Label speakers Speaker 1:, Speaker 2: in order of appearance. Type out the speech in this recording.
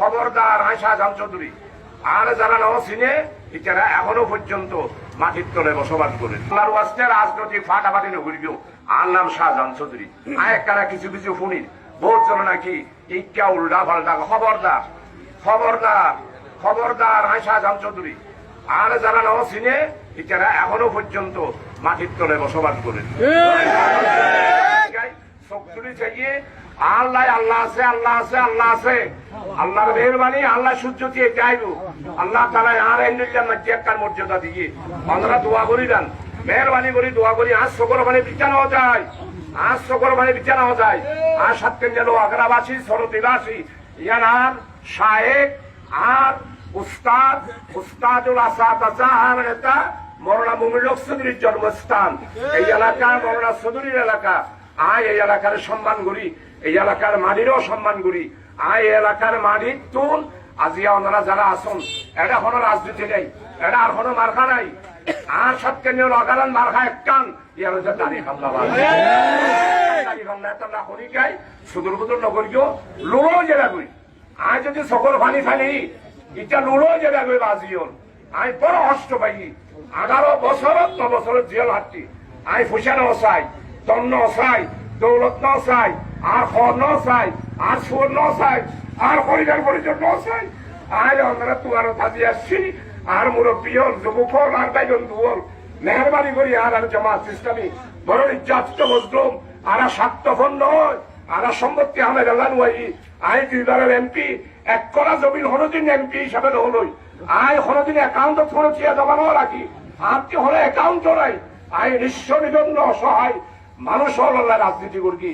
Speaker 1: খবরদার আয় শাহজাহান চৌধুরী আর যারা নাও চিনে এটারা এখনো পর্যন্ত মাটির তলে বসবাস করে রাজনৈতিক ফাটাফাটি নগরীয় আর নাম শাহজাহান চৌধুরী আয় কারা কিছু কিছু শুনি বহুত চলে নাকি ইকা উল্টা পাল্টা খবরদার খবরদার খবরদার আয় শাহজাহান চৌধুরী আর যারা নাও চিনে এটারা এখনো পর্যন্ত মাটির তলে বসবাস করে শক্তি চাইয়ে আল্লাহ আল্লাহ আছে আল্লাহ আছে আল্লাহ আছে আল্লাহর মেহরবানি আল্লাহ সূর্য দিয়ে যাইব আল্লাহ তাআলা আর একটার মর্যাদা দিয়ে আমরা দোয়া করি দেন মেহরবানি করি দোয়া করি আজ সকল মানে বিছানো যায় আজ সকল মানে বিছানো যায় আর সাতকেন্দ্র আগ্রাবাসী সরতিবাসী ইয়ানার শায়েক আর উস্তাদ উস্তাদুল আসাতাজা আর নেতা মৌলানা মুমিনুল হক চৌধুরীর জন্মস্থান এই এলাকা মৌলানা চৌধুরীর এলাকা আয় এই এলাকার সম্মান করি এই এলাকার মাটিরও সম্মান করি আয় এলাকার মাটির তুল আজিয়া ওনারা যারা আসুন এটা কোনো রাজনীতি নেই এটা আর কোনো মার্কা নাই আর সবকে নিয়ে লগালান মার্কা একটান ইয়ার হচ্ছে দাঁড়িয়ে হামলা দাঁড়িয়ে হামলা একটা করি গাই সুদূর বুদুর নগরীয় লোড়ো জেলা করি আয় যদি সকল পানি ফানি এটা লোড়ো জেলা করি বাজিওর আয় বড় কষ্ট পাই 11 বছর 9 বছরের জেল হাঁটি আয় ফুসানো চাই তন্ন চাই দৌলত ন চাই আর খর ন চাই আর সুর ন চাই আর পরিবার পরিজন ন চাই আর আমরা তোমার থাকি আসছি আর মুরব্বী হল যুবক হল আর বাইজন দুল মেহরবানি করি আর জামাত ইসলামী বড় ইজ্জাত মজলুম আর স্বার্থপন্ন নয় আর সম্পত্তি আমের এলানুয়াই আয় 2বারের এমপি 1 করা জমিন হনদিন এমপি হিসাবে হলই আয় হনদিন অ্যাকাউন্ট খরচিয়া জমানো রাখি আপনি হলে অ্যাকাউন্ট নাই আয় নিঃস্ব নিবন্ধ অসহায় মানুষ হল রাজনীতি করি